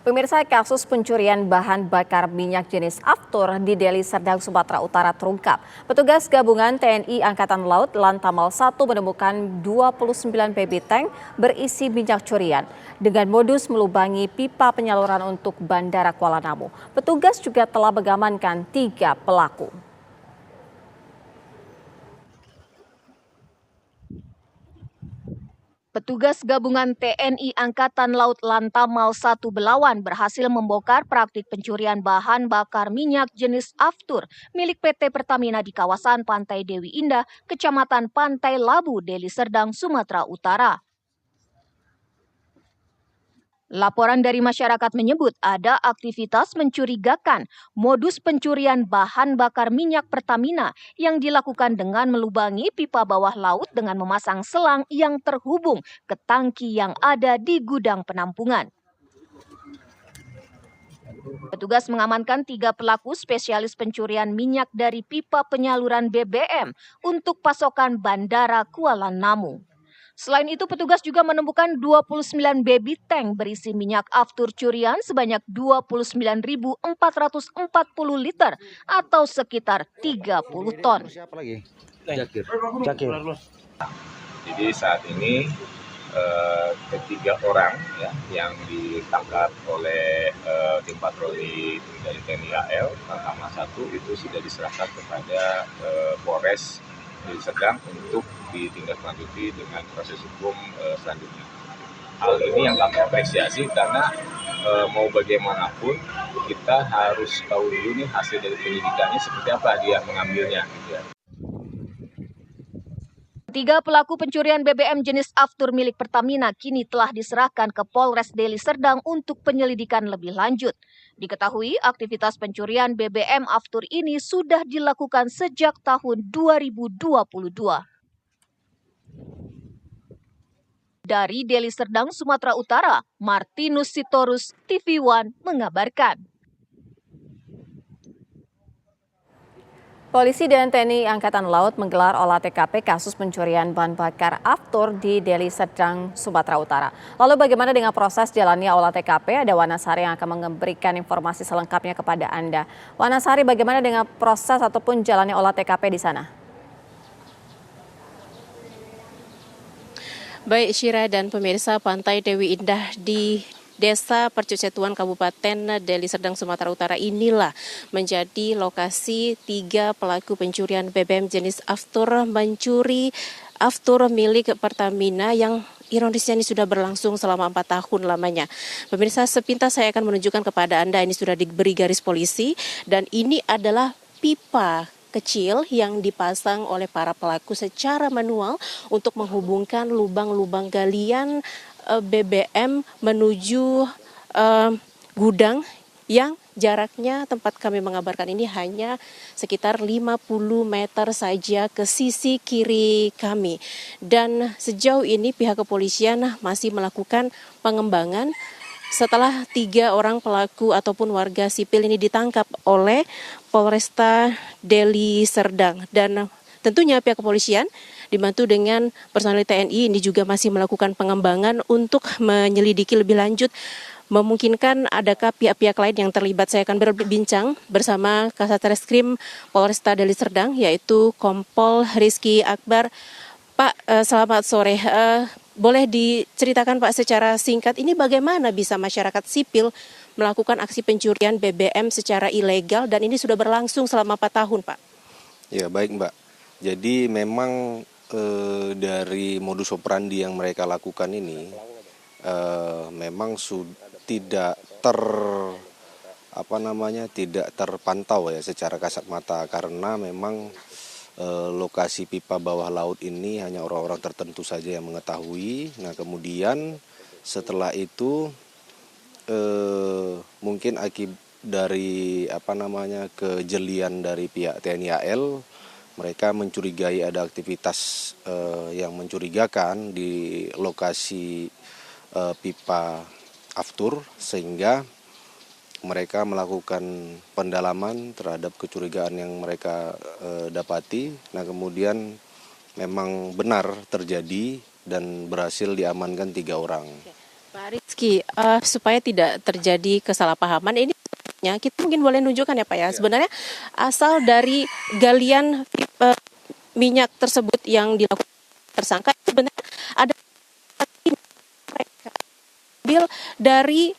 Pemirsa, kasus pencurian bahan bakar minyak jenis Aftur di Deli Serdang, Sumatera Utara terungkap. Petugas gabungan TNI Angkatan Laut Lantamal 1 menemukan 29 baby tank berisi minyak curian dengan modus melubangi pipa penyaluran untuk Bandara Kuala Namu. Petugas juga telah mengamankan 3 pelaku. Petugas gabungan TNI Angkatan Laut Lantamal 1 Belawan berhasil membongkar praktik pencurian bahan bakar minyak jenis Aftur milik PT Pertamina di kawasan Pantai Dewi Indah, Kecamatan Pantai Labu, Deli Serdang, Sumatera Utara. Laporan dari masyarakat menyebut ada aktivitas mencurigakan modus pencurian bahan bakar minyak Pertamina yang dilakukan dengan melubangi pipa bawah laut dengan memasang selang yang terhubung ke tangki yang ada di gudang penampungan. Petugas mengamankan 3 pelaku spesialis pencurian minyak dari pipa penyaluran BBM untuk pasokan Bandara Kuala Namu. Selain itu, petugas juga menemukan 29 baby tank berisi minyak Aftur curian sebanyak 29.440 liter atau sekitar 30 ton. Jadi saat ini ketiga orang ya, yang ditangkap oleh tim patroli dari TNI AL Lantamal 1 itu sudah diserahkan kepada Polres Deli Serdang untuk ditindaklanjuti dengan proses hukum selanjutnya. Hal ini yang kami apresiasi karena mau bagaimanapun kita harus tahu dulu nih hasil dari penyidikannya seperti apa dia mengambilnya. Gitu ya. 3 pelaku pencurian BBM jenis Aftur milik Pertamina kini telah diserahkan ke Polres Deli Serdang untuk penyelidikan lebih lanjut. Diketahui aktivitas pencurian BBM Aftur ini sudah dilakukan sejak tahun 2022. Dari Deli Serdang, Sumatera Utara, Martinus Sitorus, TV One mengabarkan. Polisi dan TNI Angkatan Laut menggelar olah TKP kasus pencurian bahan bakar Aftur di Deli Serdang, Sumatera Utara. Lalu bagaimana dengan proses jalannya olah TKP? Ada Wanasari yang akan memberikan informasi selengkapnya kepada Anda. Wanasari, bagaimana dengan proses ataupun jalannya olah TKP di sana? Baik Syira dan pemirsa, Pantai Dewi Indah di Desa Percucetuan Kabupaten Deli Serdang, Sumatera Utara inilah menjadi lokasi 3 pelaku pencurian BBM jenis Aftur mencuri Aftur milik Pertamina yang ironisnya ini sudah berlangsung selama 4 tahun lamanya. Pemirsa, sepintas saya akan menunjukkan kepada Anda, ini sudah diberi garis polisi dan ini adalah pipa kecil yang dipasang oleh para pelaku secara manual untuk menghubungkan lubang-lubang galian BBM menuju gudang yang jaraknya tempat kami mengabarkan ini hanya sekitar 50 meter saja ke sisi kiri kami. Dan sejauh ini pihak kepolisian masih melakukan pengembangan setelah 3 orang pelaku ataupun warga sipil ini ditangkap oleh Polresta Deli Serdang. Dan tentunya pihak kepolisian dibantu dengan personel TNI ini juga masih melakukan pengembangan untuk menyelidiki lebih lanjut. Memungkinkan adakah pihak-pihak lain yang terlibat. Saya akan berbincang bersama Kasat Reskrim Polresta Deli Serdang yaitu Kompol Rizky Akbar. Pak, selamat sore. Boleh diceritakan Pak secara singkat ini bagaimana bisa masyarakat sipil melakukan aksi pencurian BBM secara ilegal dan ini sudah berlangsung selama 4 tahun Pak? Ya baik Mbak, jadi memang dari modus operandi yang mereka lakukan ini memang tidak tidak terpantau ya secara kasat mata karena memang lokasi pipa bawah laut ini hanya orang-orang tertentu saja yang mengetahui. Nah kemudian setelah itu mungkin akibat dari kejelian dari pihak TNI AL, mereka mencurigai ada aktivitas yang mencurigakan di lokasi pipa Aftur sehingga mereka melakukan pendalaman terhadap kecurigaan yang mereka dapati. Nah kemudian memang benar terjadi dan berhasil diamankan 3 orang. Pak Rizky, supaya tidak terjadi kesalahpahaman, ini kita mungkin boleh nunjukkan ya Pak ya, sebenarnya asal dari galian minyak tersebut yang dilakukan tersangka sebenarnya ada mereka ambil dari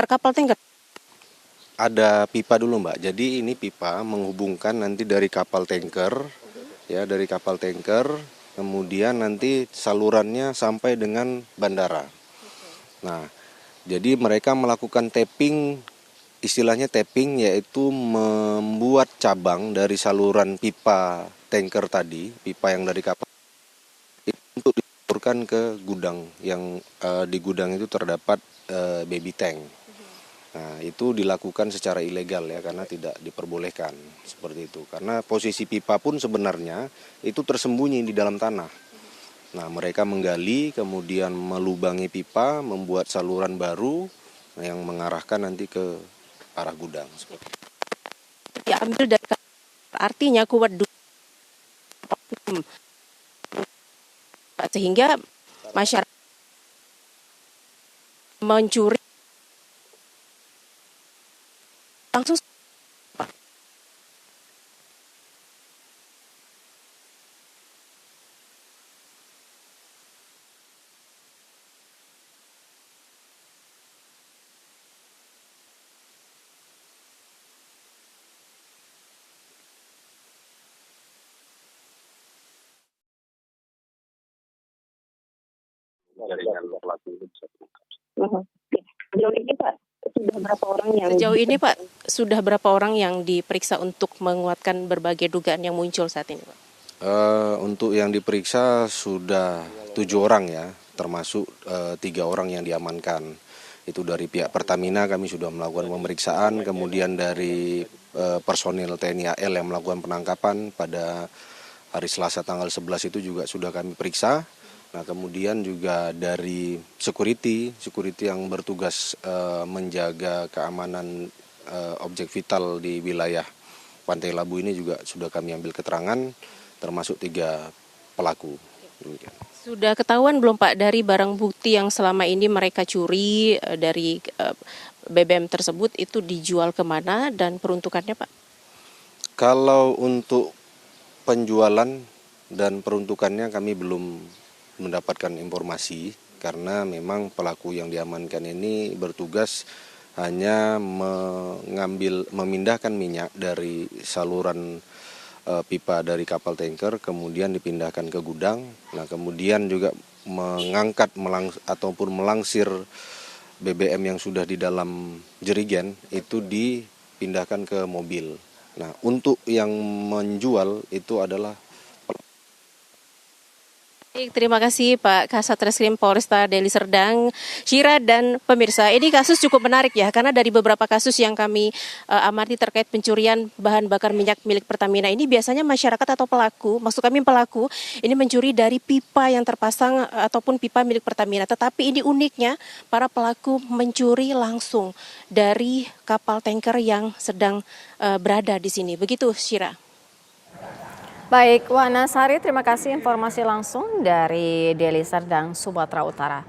kapal tanker. Ada pipa dulu Mbak, jadi ini pipa menghubungkan nanti dari kapal tanker, ya dari kapal tanker, kemudian nanti salurannya sampai dengan bandara. Nah, jadi mereka melakukan tapping, istilahnya tapping yaitu membuat cabang dari saluran pipa tanker tadi, pipa yang dari kapal itu untuk disalurkan ke gudang yang di gudang itu terdapat baby tank. Nah, itu dilakukan secara ilegal ya karena tidak diperbolehkan seperti itu. Karena posisi pipa pun sebenarnya itu tersembunyi di dalam tanah. Nah, mereka menggali, kemudian melubangi pipa, membuat saluran baru yang mengarahkan nanti ke arah gudang. Seperti itu. Diambil dari artinya kuat sehingga masyarakat mencuri langsung. Jaringan pelaku itu bisa terungkap. Sejauh ini Pak, sudah berapa orang yang Sejauh ini Pak, sudah berapa orang yang diperiksa untuk menguatkan berbagai dugaan yang muncul saat ini Pak? Untuk yang diperiksa sudah 7 orang ya, termasuk 3 orang yang diamankan. Itu dari pihak Pertamina kami sudah melakukan pemeriksaan, kemudian dari personil TNI AL yang melakukan penangkapan pada hari Selasa tanggal 11 itu juga sudah kami periksa. Nah, kemudian juga dari security yang bertugas menjaga keamanan objek vital di wilayah Pantai Labu ini juga sudah kami ambil keterangan, termasuk 3 pelaku. Demikian. Sudah ketahuan belum Pak dari barang bukti yang selama ini mereka curi dari BBM tersebut itu dijual kemana dan peruntukannya Pak? Kalau untuk penjualan dan peruntukannya kami belum mendapatkan informasi karena memang pelaku yang diamankan ini bertugas hanya memindahkan minyak dari saluran pipa dari kapal tanker kemudian dipindahkan ke gudang. Nah, kemudian juga mengangkat ataupun melangsir BBM yang sudah di dalam jerigen itu dipindahkan ke mobil. Nah, untuk yang menjual itu adalah. Baik, terima kasih Pak Kasat Reskrim Polresta Deli Serdang, Syira dan pemirsa. Ini kasus cukup menarik ya, karena dari beberapa kasus yang kami amati terkait pencurian bahan bakar minyak milik Pertamina ini biasanya masyarakat atau pelaku, maksud kami pelaku, ini mencuri dari pipa yang terpasang ataupun pipa milik Pertamina. Tetapi ini uniknya para pelaku mencuri langsung dari kapal tanker yang sedang berada di sini. Begitu, Syira. Baik, Wana Sari, terima kasih informasi langsung dari Deli Serdang, Sumatera Utara.